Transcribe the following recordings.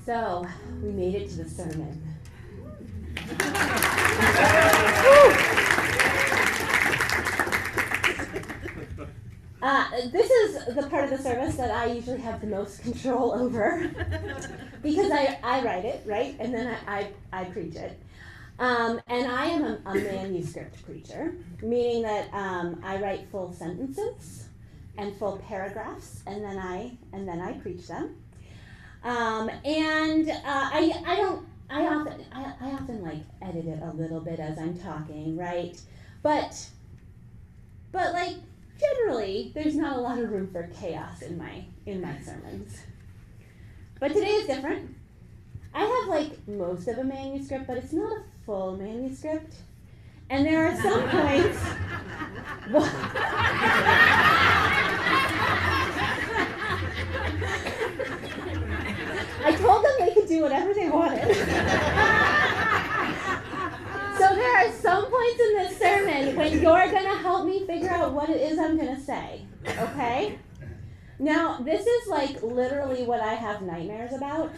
So, we made it to the sermon. This is the part of the service that I usually have the most control over because I write it, right? And then I preach it. And I am a manuscript preacher, meaning that I write full sentences and full paragraphs, and then I preach them. I often like edit it a little bit as I'm talking, right? But like generally, there's not a lot of room for chaos in my sermons. But today is different. I have like most of a manuscript, but it's not a full manuscript. And there are some points. I told them they could do whatever they wanted. So there are some points in this sermon when you're going to help me figure out what it is I'm going to say, okay? Now, this is like literally what I have nightmares about.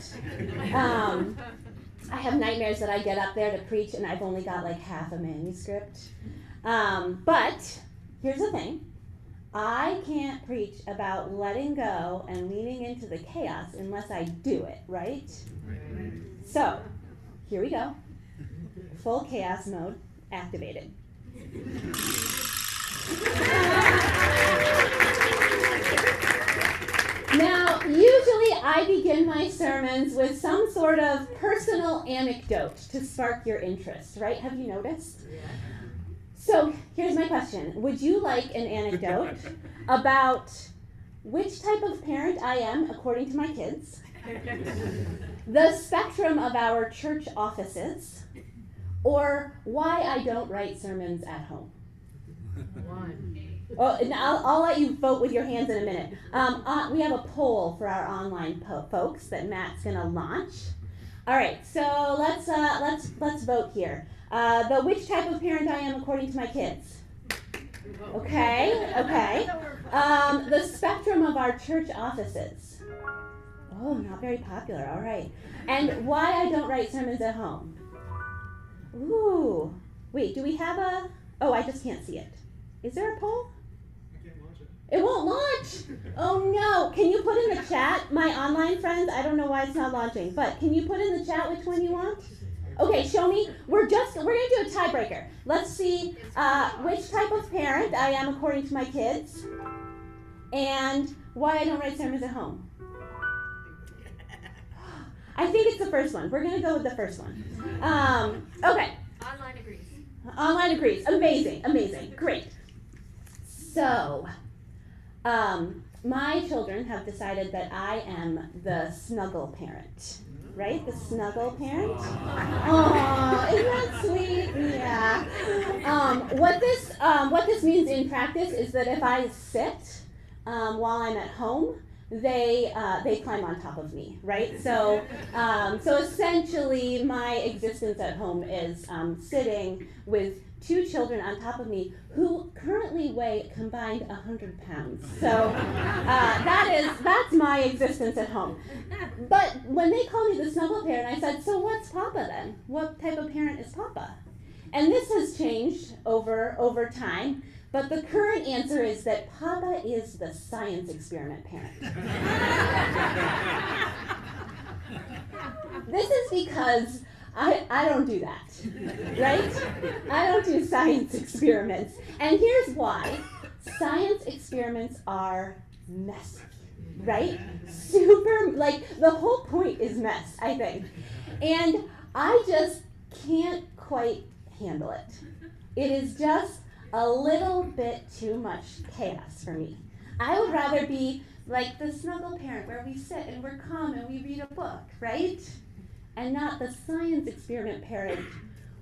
I have nightmares that I get up there to preach and I've only got like half a manuscript. But here's the thing. I can't preach about letting go and leaning into the chaos unless I do it, right? So, here we go. Full chaos mode activated. Now, usually I begin my sermons with some sort of personal anecdote to spark your interest, right? Have you noticed? Yeah. So, here's my question. Would you like an anecdote about which type of parent I am according to my kids, the spectrum of our church offices, or why I don't write sermons at home? Oh, and I'll let you vote with your hands in a minute. We have a poll for our online folks that Matt's going to launch. All right, so let's vote here. The which type of parent I am according to my kids. Okay. The spectrum of our church offices. Oh, not very popular. All right. And why I don't write sermons at home. Ooh. Wait, do we have a... Oh, I just can't see it. Is there a poll? I can't launch it. It won't launch? Oh no. Can you put in the chat, my online friends? I don't know why it's not launching, but can you put in the chat which one you want? Okay, show me. We're going to do a tiebreaker. Let's see which type of parent I am according to my kids and why I don't write sermons at home. I think it's the first one. We're going to go with the first one. Okay. Online agrees. Online agrees. Amazing. Great. So, my children have decided that I am the snuggle parent. Right? The snuggle parent? Oh, isn't that sweet? Yeah. What this means in practice is that if I sit while I'm at home, they climb on top of me, right? So essentially my existence at home is sitting with two children on top of me who currently weigh combined 100 pounds. So that's my existence at home. But when they call me the snuggle parent, I said, so what's Papa then? What type of parent is Papa? And this has changed over time. But the current answer is that Papa is the science experiment parent. This is because I don't do that, right? I don't do science experiments. And here's why. Science experiments are messy, right? Super, like the whole point is mess, I think. And I just can't quite handle it. It is just a little bit too much chaos for me. I would rather be like the snuggle parent where we sit and we're calm and we read a book, right? And not the science experiment parent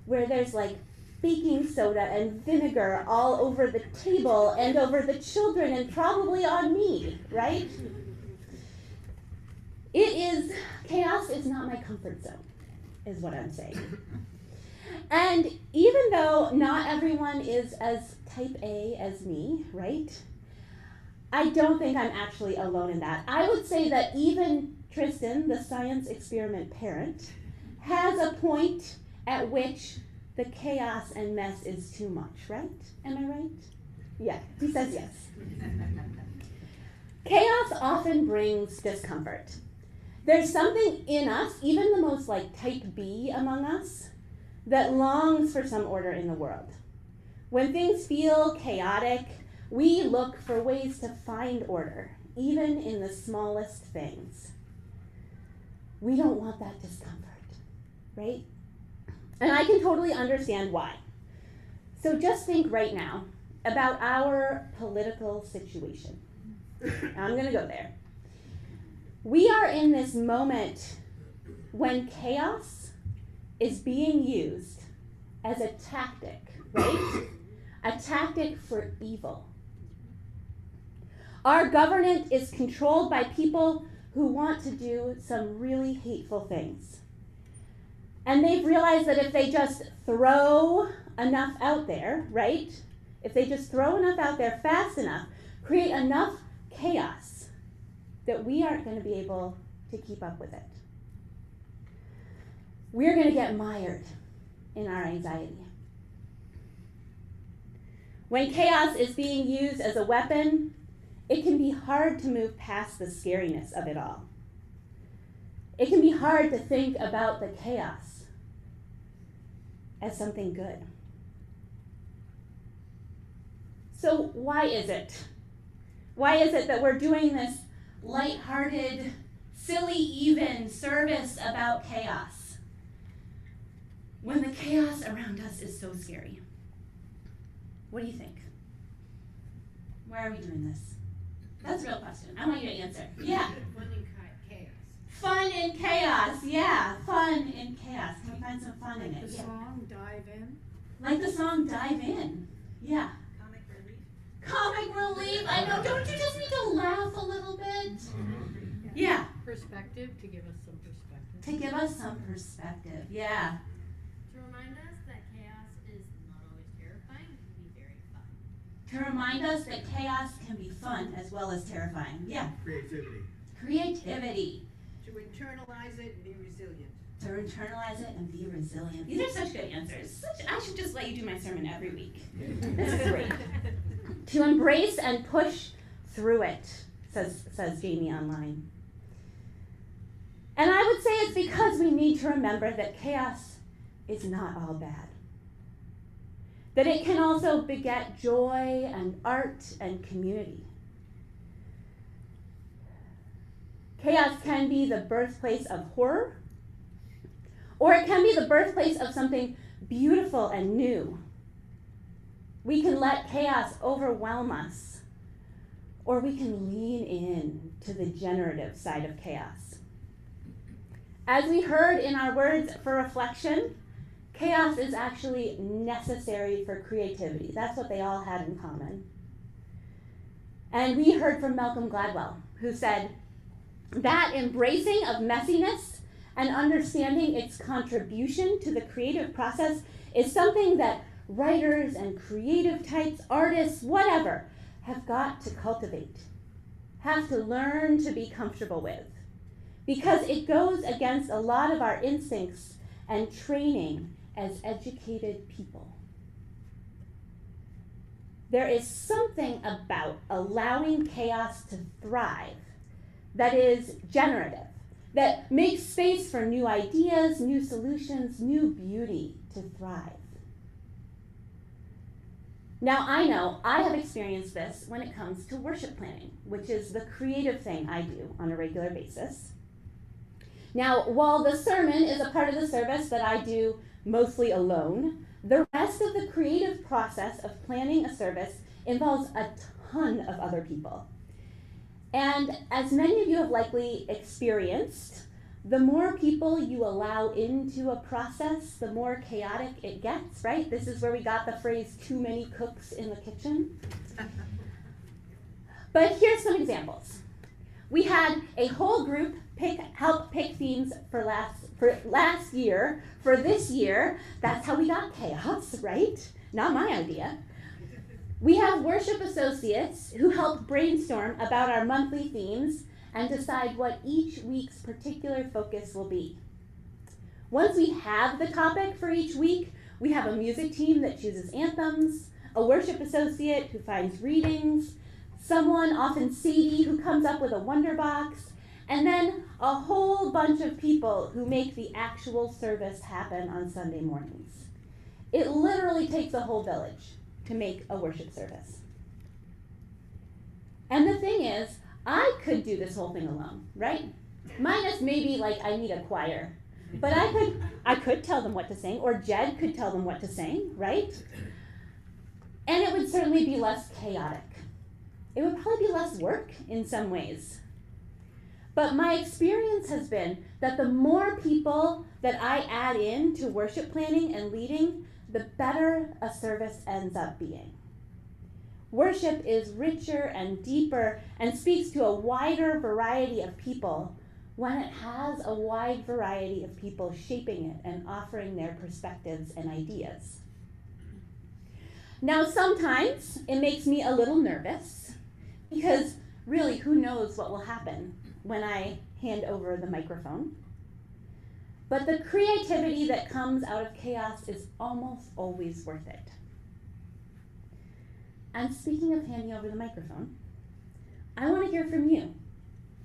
where there's like baking soda and vinegar all over the table and over the children and probably on me, right? Chaos is not my comfort zone, is what I'm saying. And even though not everyone is as type A as me, right? I don't think I'm actually alone in that. I would say that even Tristan, the science experiment parent, has a point at which the chaos and mess is too much, right? Am I right? Yeah, he says yes. Chaos often brings discomfort. There's something in us, even the most like type B among us, that longs for some order in the world. When things feel chaotic, we look for ways to find order, even in the smallest things. We don't want that discomfort, right? And I can totally understand why. So just think right now about our political situation. I'm going to go there. We are in this moment when chaos is being used as a tactic, right? A tactic for evil. Our government is controlled by people who want to do some really hateful things. And they've realized that if they just throw enough out there, right? If they just throw enough out there fast enough, create enough chaos, that we aren't going to be able to keep up with it. We're going to get mired in our anxiety. When chaos is being used as a weapon, it can be hard to move past the scariness of it all. It can be hard to think about the chaos as something good. So why is it? Why is it that we're doing this lighthearted, silly even service about chaos when the chaos around us is so scary? What do you think? Why are we doing this? That's a real question. I want you to answer. Yeah. Fun in chaos. Fun in chaos. Yeah, fun in chaos. Can we find some fun in it? The song Dive In. Like the song Dive In. Yeah. Comic relief. Comic relief. I know. Don't you just need to laugh a little bit? Yeah. Perspective, to give us some perspective. To give us some perspective. Yeah. To remind us that chaos is not always terrifying, it can be very fun. To remind us that chaos can be fun as well as terrifying. Yeah. Creativity. Creativity. To internalize it and be resilient. To internalize it and be resilient. These are such good answers. I should just let you do my sermon every week. This is great. To embrace and push through it, says Jamie online. And I would say it's because we need to remember that chaos is not all bad. That it can also beget joy and art and community. Chaos can be the birthplace of horror, or it can be the birthplace of something beautiful and new. We can let chaos overwhelm us, or we can lean in to the generative side of chaos. As we heard in our words for reflection, chaos is actually necessary for creativity. That's what they all had in common. And we heard from Malcolm Gladwell, who said that embracing of messiness and understanding its contribution to the creative process is something that writers and creative types, artists, whatever, have got to cultivate, have to learn to be comfortable with, because it goes against a lot of our instincts and training as educated people. There is something about allowing chaos to thrive that is generative, that makes space for new ideas, new solutions, new beauty to thrive. Now, I know I have experienced this when it comes to worship planning, which is the creative thing I do on a regular basis. Now, while the sermon is a part of the service that I do mostly alone, the rest of the creative process of planning a service involves a ton of other people. And as many of you have likely experienced, the more people you allow into a process, the more chaotic it gets, right? This is where we got the phrase, too many cooks in the kitchen. But here's some examples. We had a whole group help pick themes for last year. For this year, that's how we got chaos, right? Not my idea. We have worship associates who help brainstorm about our monthly themes, and decide what each week's particular focus will be. Once we have the topic for each week, we have a music team that chooses anthems, a worship associate who finds readings, someone, often Sadie, who comes up with a wonder box, and then a whole bunch of people who make the actual service happen on Sunday mornings. It literally takes a whole village to make a worship service. And the thing is, I could do this whole thing alone, right? Minus maybe like I need a choir. But I could tell them what to sing, or Jed could tell them what to sing, right? And it would certainly be less chaotic. It would probably be less work in some ways. But my experience has been that the more people that I add in to worship planning and leading, the better a service ends up being. Worship is richer and deeper and speaks to a wider variety of people when it has a wide variety of people shaping it and offering their perspectives and ideas. Now, sometimes it makes me a little nervous because really, who knows what will happen when I hand over the microphone. But the creativity that comes out of chaos is almost always worth it. And speaking of handing over the microphone, I want to hear from you.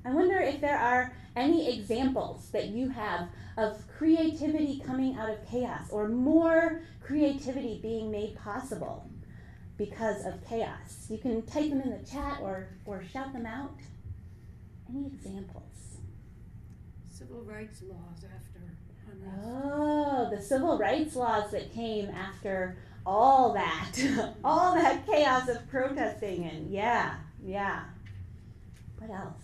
I wonder if there are any examples that you have of creativity coming out of chaos, or more creativity being made possible because of chaos. You can type them in the chat or shout them out. Any examples? Civil rights laws after hundreds. Oh, the civil rights laws that came after all that, all that chaos of protesting, and yeah. What else?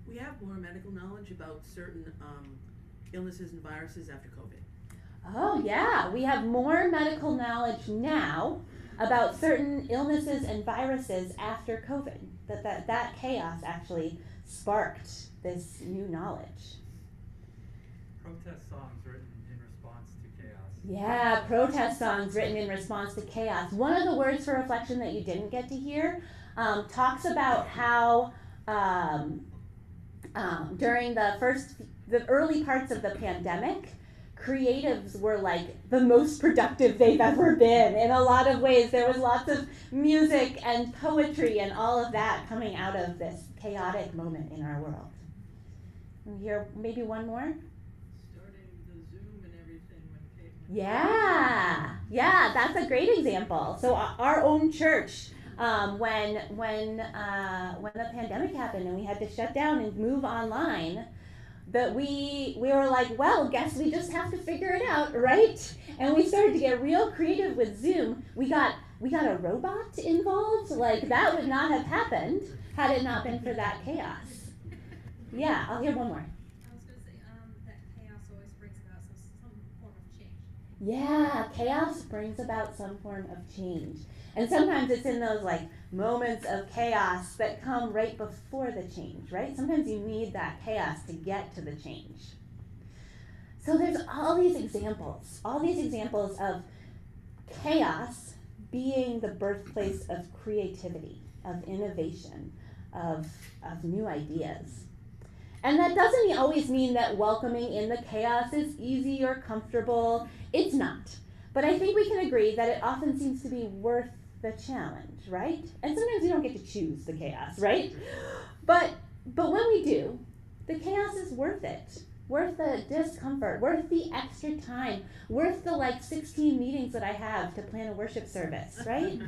We have more medical knowledge about certain illnesses and viruses after COVID. Oh yeah, we have more medical knowledge now about certain illnesses and viruses after COVID. That chaos actually sparked this new knowledge. Protest songs written in response to chaos. Yeah, protest songs written in response to chaos. One of the words for reflection that you didn't get to hear talks about how during the early parts of the pandemic, creatives were like the most productive they've ever been. In a lot of ways, there was lots of music and poetry and all of that coming out of this chaotic moment in our world. And here, maybe one more? Starting the Zoom and everything when Yeah, that's a great example. So our own church, when the pandemic happened and we had to shut down and move online, that we were like, well, guess we just have to figure it out, right? And we started to get real creative with Zoom. We got a robot involved. Like, that would not have happened had it not been for that chaos. Yeah, I'll hear one more. I was going to say that chaos always brings about some form of change. Yeah, chaos brings about some form of change. And sometimes it's in those like moments of chaos that come right before the change, right? Sometimes you need that chaos to get to the change. So there's all these examples of chaos being the birthplace of creativity, of innovation, of new ideas. And that doesn't always mean that welcoming in the chaos is easy or comfortable. It's not. But I think we can agree that it often seems to be worth the challenge, right? And sometimes we don't get to choose the chaos, right? But when we do, the chaos is worth it. Worth the discomfort, worth the extra time, worth the 16 meetings that I have to plan a worship service, right?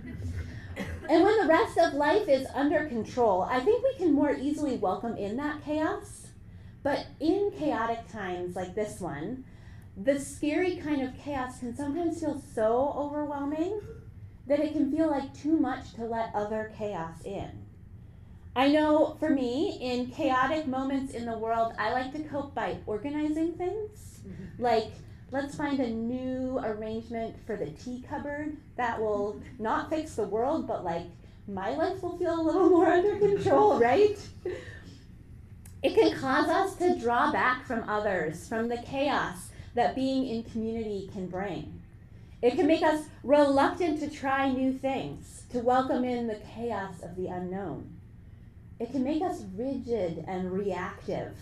And when the rest of life is under control, I think we can more easily welcome in that chaos. But in chaotic times like this one, the scary kind of chaos can sometimes feel so overwhelming that it can feel like too much to let other chaos in. I know for me, in chaotic moments in the world, I like to cope by organizing things. Like, let's find a new arrangement for the tea cupboard that will not fix the world, but my life will feel a little more under control, right? It can cause us to draw back from others, from the chaos that being in community can bring. It can make us reluctant to try new things, to welcome in the chaos of the unknown. It can make us rigid and reactive,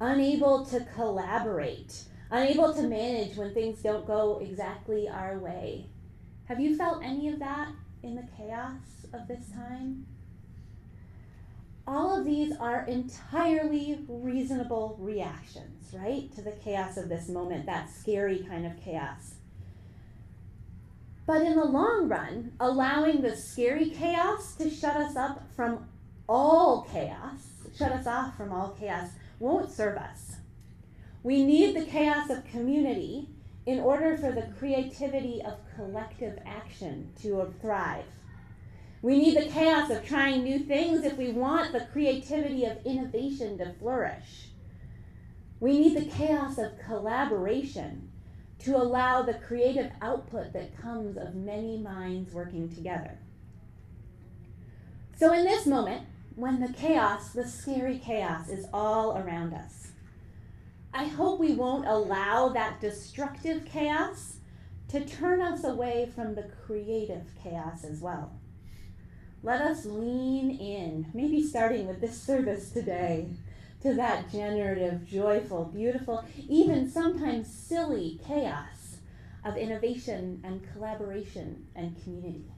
unable to collaborate, unable to manage when things don't go exactly our way. Have you felt any of that in the chaos of this time? All of these are entirely reasonable reactions, right, to the chaos of this moment, that scary kind of chaos. But in the long run, allowing the scary chaos to shut us off from all chaos, won't serve us. We need the chaos of community in order for the creativity of collective action to thrive. We need the chaos of trying new things if we want the creativity of innovation to flourish. We need the chaos of collaboration to allow the creative output that comes of many minds working together. So in this moment, when the chaos, the scary chaos, is all around us, I hope we won't allow that destructive chaos to turn us away from the creative chaos as well. Let us lean in, maybe starting with this service today, to that generative, joyful, beautiful, even sometimes silly chaos of innovation and collaboration and community.